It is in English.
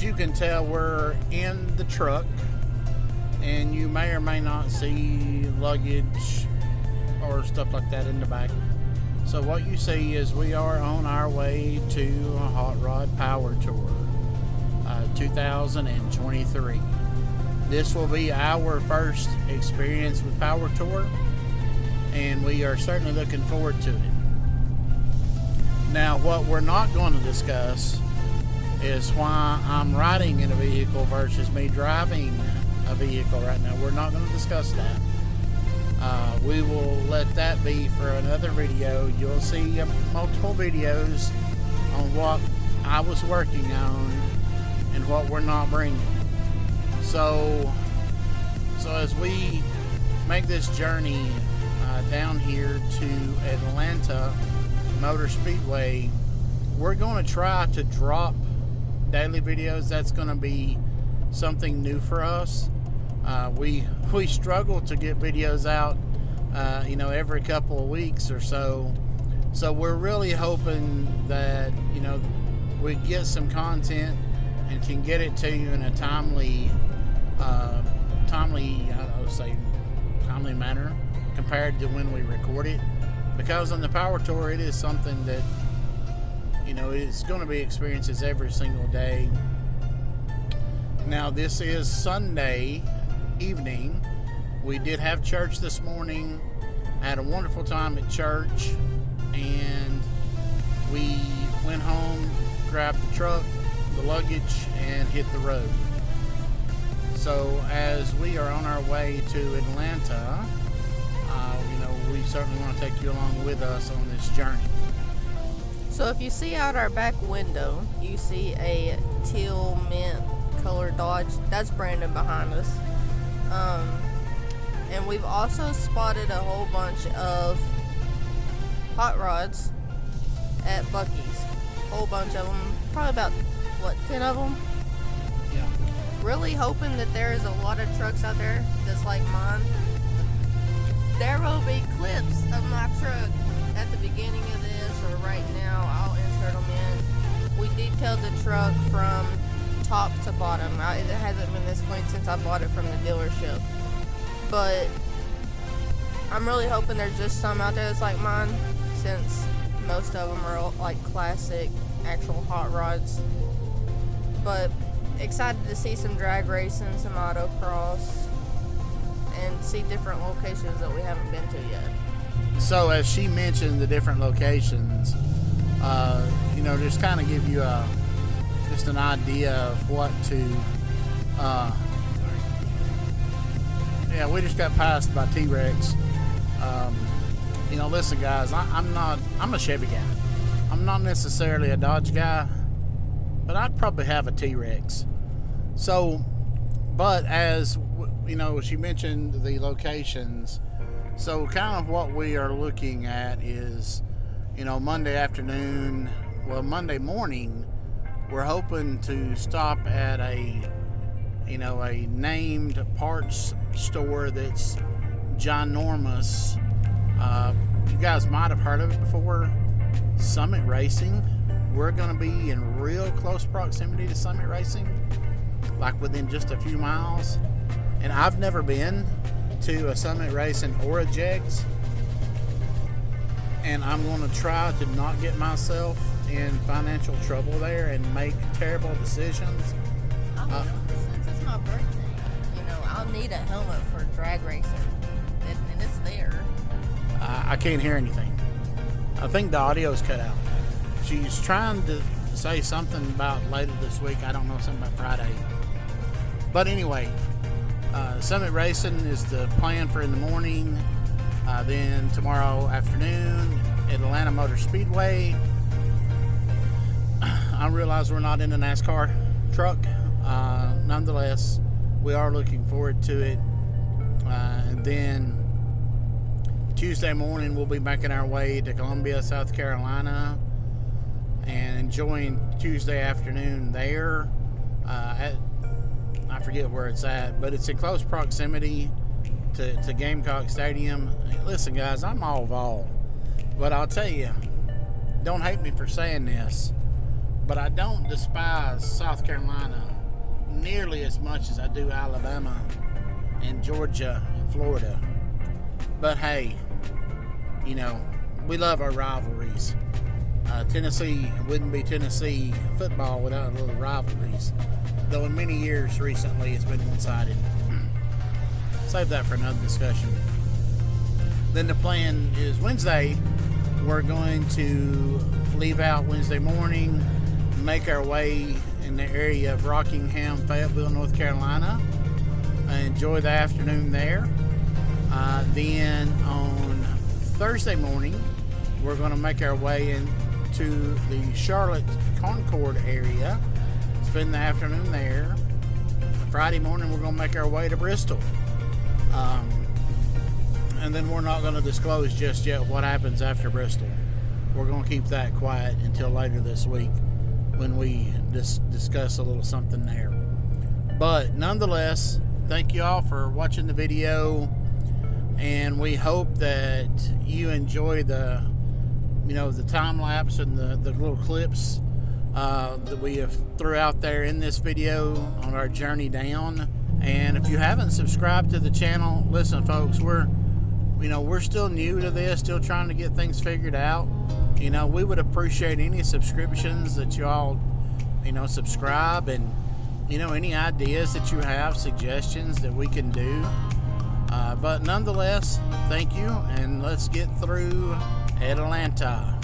you can tell, we're in the truck, and you may or may not see luggage or stuff like that in the back. So what you see is we are on our way to a Hot Rod Power Tour 2023. This will be our first experience with Power Tour, and we are certainly looking forward to it. Now, what we're not going to discuss is why I'm riding in a vehicle versus me driving a vehicle right now. We're not going to discuss that. We will let that be for another video. You'll see multiple videos on what I was working on and what we're not bringing. So as we make this journey down here to Atlanta Motor Speedway, we're going to try to drop daily videos. That's going to be something new for us. We struggle to get videos out every couple of weeks or so. So we're really hoping that we get some content and can get it to you in a timely manner compared to when we record it, because on the Power Tour it is something that it's going to be experiences every single day. Now, this is Sunday evening. We did have church this morning. I had a wonderful time at church, and we went home, grabbed the truck, the luggage, and hit the road. So as we are on our way to Atlanta, we certainly want to take you along with us on this journey. So if you see out our back window, you see a teal mint color Dodge. That's Brandon behind us. And we've also spotted a whole bunch of hot rods at Buc-cee's. A whole bunch of them. Probably about, 10 of them? Yeah. Really hoping that there is a lot of trucks out there that's like mine. There will be clips of my truck at the beginning of this, or right now. I'll insert them in. We detailed the truck from top to bottom. It hasn't been this clean since I bought it from the dealership. But I'm really hoping there's just some out there that's like mine, since most of them are like classic, actual hot rods. But excited to see some drag racing, some autocross, and see different locations that we haven't been to yet. So as she mentioned the different locations, just kind of give you just an idea of what to, we just got passed by T-Rex. Listen guys, I'm a Chevy guy. I'm not necessarily a Dodge guy, but I'd probably have a T-Rex. So, but as she mentioned the locations, so kind of what we are looking at is, Monday afternoon, Monday morning, we're hoping to stop at a named parts store that's ginormous. You guys might have heard of it before, Summit Racing. We're going to be in real close proximity to Summit Racing, like within just a few miles. And I've never been to a Summit Racing or a Jegs, and I'm going to try to not get myself in financial trouble there and make terrible decisions. Since it's my birthday, I'll need a helmet for drag racing, and it's there. I can't hear anything. I think the audio's cut out. She's trying to say something about later this week. I don't know, something about Friday. But anyway, Summit Racing is the plan for in the morning. Then tomorrow afternoon at Atlanta Motor Speedway. I realize we're not in a NASCAR truck. Nonetheless, we are looking forward to it. And then Tuesday morning, we'll be making our way to Columbia, South Carolina, and enjoying Tuesday afternoon there. I forget where it's at, but it's in close proximity to Gamecock Stadium. Listen, guys, I'm all Vol, but I'll tell you, don't hate me for saying this, but I don't despise South Carolina nearly as much as I do Alabama and Georgia, Florida. But hey, you know, we love our rivalries. Tennessee wouldn't be Tennessee football without little rivalries. Though in many years recently it's been one-sided. Save that for another discussion. Then the plan is Wednesday, we're going to leave out Wednesday morning, make our way in the area of Rockingham, Fayetteville, North Carolina. Enjoy the afternoon there. Then on Thursday morning, we're going to make our way into the Charlotte Concord area, spend the afternoon there. Friday morning, we're going to make our way to Bristol. And then we're not going to disclose just yet what happens after Bristol. We're going to keep that quiet until later this week when we discuss a little something there. But nonetheless, thank you all for watching the video, and we hope that you enjoy the time lapse and the little clips that we have threw out there in this video on our journey down. And if you haven't subscribed to the channel, listen folks, we're still new to this, still trying to get things figured out. We would appreciate any subscriptions that you all subscribe, and any ideas that you have, suggestions that we can do. But nonetheless, thank you, and let's get through Atlanta.